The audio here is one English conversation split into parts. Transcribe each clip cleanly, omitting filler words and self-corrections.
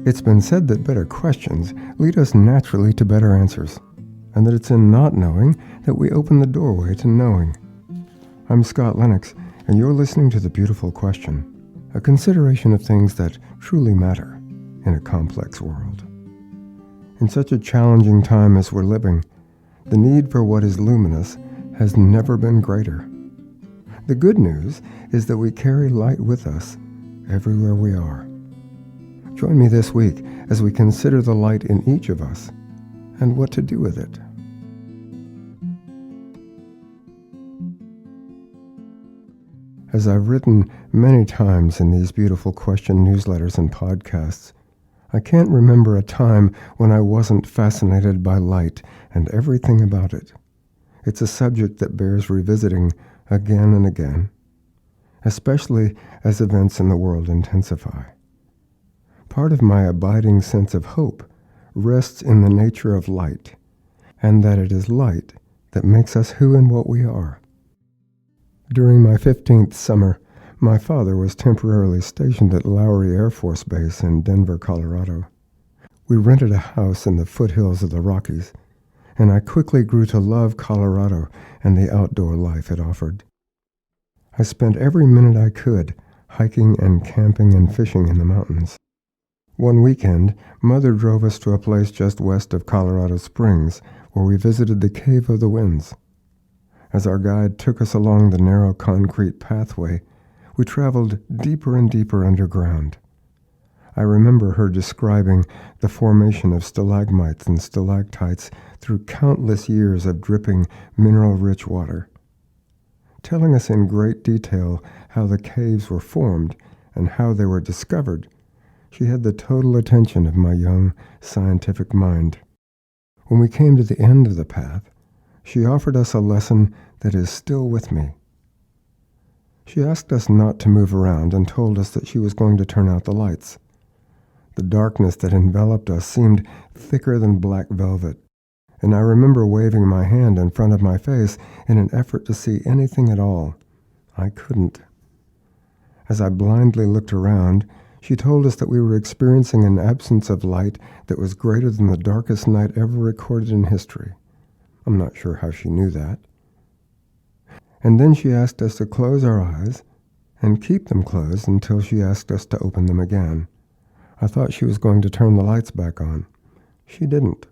It's been said that better questions lead us naturally to better answers, and that it's in not knowing that we open the doorway to knowing. I'm Scott Lennox, and you're listening to The Beautiful Question, a consideration of things that truly matter in a complex world. In such a challenging time as we're living, the need for what is luminous has never been greater. The good news is that we carry light with us everywhere we are. Join me this week as we consider the light in each of us and what to do with it. As I've written many times in these Beautiful Question newsletters and podcasts, I can't remember a time when I wasn't fascinated by light and everything about it. It's a subject that bears revisiting again and again, especially as events in the world intensify. Part of my abiding sense of hope rests in the nature of light, and that it is light that makes us who and what we are. During my 15th summer, my father was temporarily stationed at Lowry Air Force Base in Denver, Colorado. We rented a house in the foothills of the Rockies, and I quickly grew to love Colorado and the outdoor life it offered. I spent every minute I could hiking and camping and fishing in the mountains. One weekend, Mother drove us to a place just west of Colorado Springs, where we visited the Cave of the Winds. As our guide took us along the narrow concrete pathway, we traveled deeper and deeper underground. I remember her describing the formation of stalagmites and stalactites through countless years of dripping, mineral-rich water, telling us in great detail how the caves were formed and how they were discovered. She had the total attention of my young, scientific mind. When we came to the end of the path, she offered us a lesson that is still with me. She asked us not to move around and told us that she was going to turn out the lights. The darkness that enveloped us seemed thicker than black velvet, and I remember waving my hand in front of my face in an effort to see anything at all. I couldn't. As I blindly looked around, she told us that we were experiencing an absence of light that was greater than the darkest night ever recorded in history. I'm not sure how she knew that. And then she asked us to close our eyes and keep them closed until she asked us to open them again. I thought she was going to turn the lights back on. She didn't.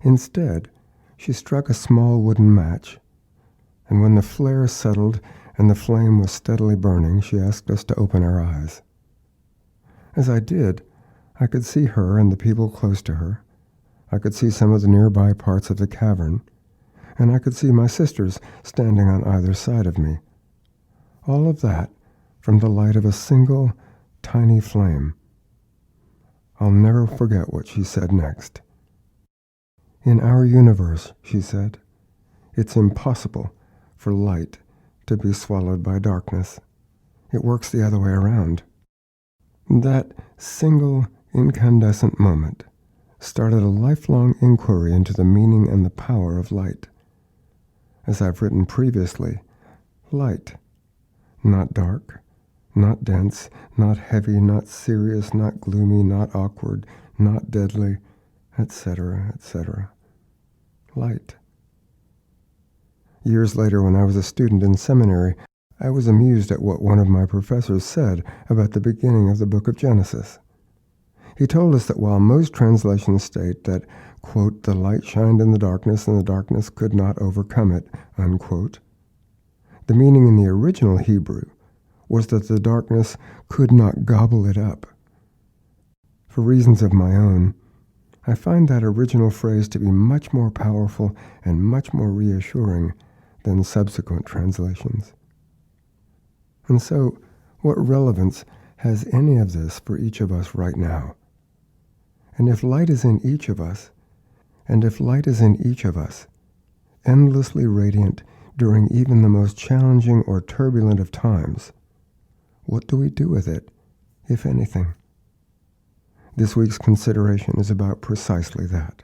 Instead, she struck a small wooden match, and when the flare settled and the flame was steadily burning, she asked us to open our eyes. As I did, I could see her and the people close to her. I could see some of the nearby parts of the cavern, and I could see my sisters standing on either side of me. All of that from the light of a single, tiny flame. I'll never forget what she said next. In our universe, she said, it's impossible for light to be swallowed by darkness. It works the other way around. That single incandescent moment started a lifelong inquiry into the meaning and the power of light. As I've written previously, light, not dark, not dense, not heavy, not serious, not gloomy, not awkward, not deadly, etc., etc. Light. Years later, when I was a student in seminary, I was amused at what one of my professors said about the beginning of the book of Genesis. He told us that while most translations state that, quote, the light shined in the darkness and the darkness could not overcome it, unquote, the meaning in the original Hebrew was that the darkness could not gobble it up. For reasons of my own, I find that original phrase to be much more powerful and much more reassuring than subsequent translations. And so, what relevance has any of this for each of us right now? And if light is in each of us, endlessly radiant during even the most challenging or turbulent of times, what do we do with it, if anything? This week's consideration is about precisely that.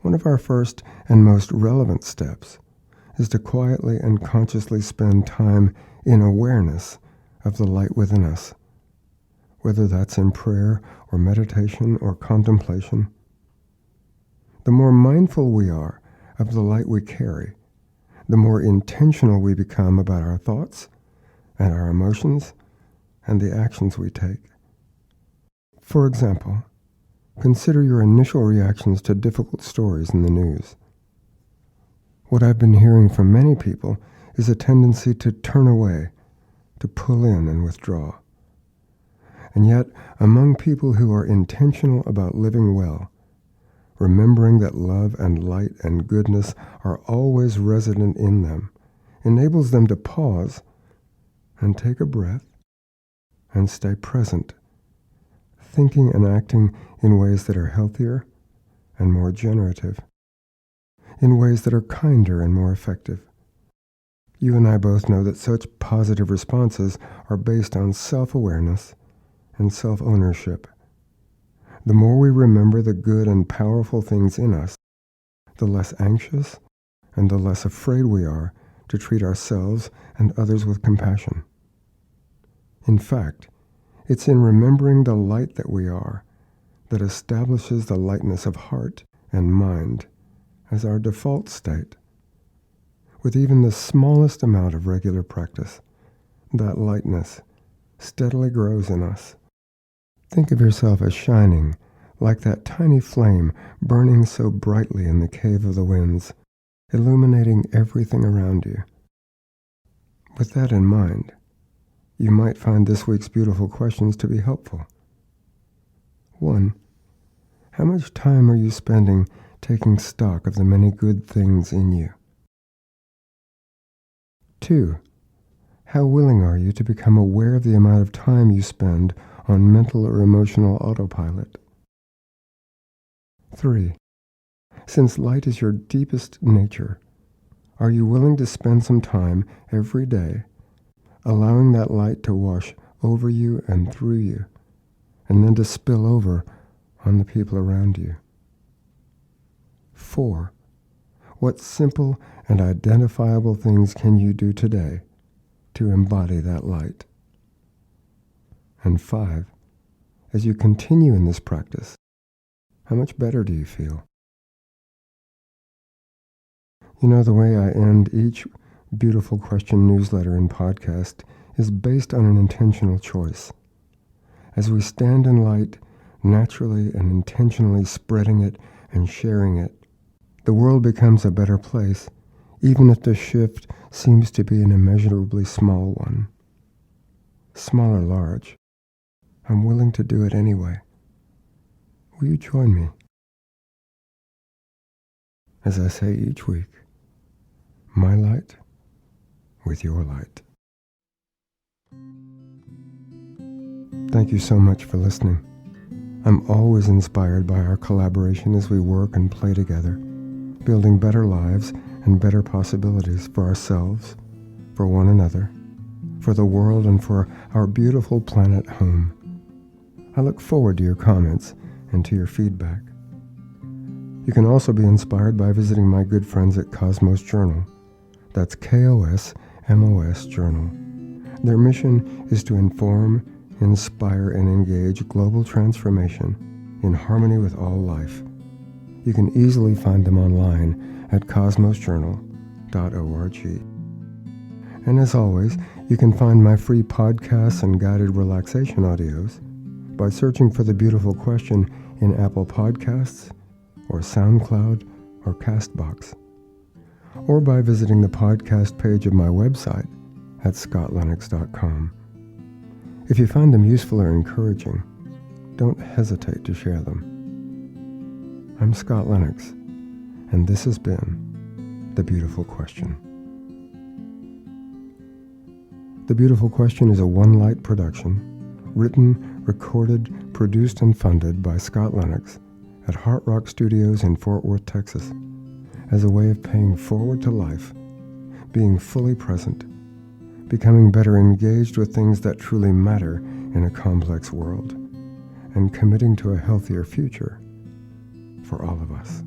One of our first and most relevant steps is to quietly and consciously spend time in awareness of the light within us, whether that's in prayer or meditation or contemplation. The more mindful we are of the light we carry, the more intentional we become about our thoughts and our emotions and the actions we take. For example, consider your initial reactions to difficult stories in the news. What I've been hearing from many people is a tendency to turn away, to pull in and withdraw. And yet, among people who are intentional about living well, remembering that love and light and goodness are always resident in them enables them to pause and take a breath and stay present, thinking and acting in ways that are healthier and more generative, in ways that are kinder and more effective. You and I both know that such positive responses are based on self-awareness and self-ownership. The more we remember the good and powerful things in us, the less anxious and the less afraid we are to treat ourselves and others with compassion. In fact, it's in remembering the light that we are that establishes the lightness of heart and mind as our default state. With even the smallest amount of regular practice, that lightness steadily grows in us. Think of yourself as shining like that tiny flame burning so brightly in the cave of the winds, illuminating everything around you. With that in mind, you might find this week's beautiful questions to be helpful. 1. How much time are you spending taking stock of the many good things in you? 2. How willing are you to become aware of the amount of time you spend on mental or emotional autopilot? 3. Since light is your deepest nature, are you willing to spend some time every day allowing that light to wash over you and through you, and then to spill over on the people around you? 4. What simple and identifiable things can you do today to embody that light? And 5. As you continue in this practice, how much better do you feel? You know, the way I end each beautiful question newsletter and podcast is based on an intentional choice. As we stand in light, naturally and intentionally spreading it and sharing it, the world becomes a better place, even if the shift seems to be an immeasurably small one. Small or large, I'm willing to do it anyway. Will you join me? As I say each week, my light with your light. Thank you so much for listening. I'm always inspired by our collaboration as we work and play together, building better lives and better possibilities for ourselves, for one another, for the world, and for our beautiful planet home. I look forward to your comments and to your feedback. You can also be inspired by visiting my good friends at Cosmos Journal. That's KOSMOS Journal. Their mission is to inform, inspire, and engage global transformation in harmony with all life. You can easily find them online at cosmosjournal.org. And as always, you can find my free podcasts and guided relaxation audios by searching for The Beautiful Question in Apple Podcasts or SoundCloud or CastBox, or by visiting the podcast page of my website at scottlennox.com. If you find them useful or encouraging, don't hesitate to share them. I'm Scott Lennox, and this has been The Beautiful Question. The Beautiful Question is a One Light production, written, recorded, produced, and funded by Scott Lennox at Heart Rock Studios in Fort Worth, Texas, as a way of paying forward to life, being fully present, becoming better engaged with things that truly matter in a complex world, and committing to a healthier future for all of us.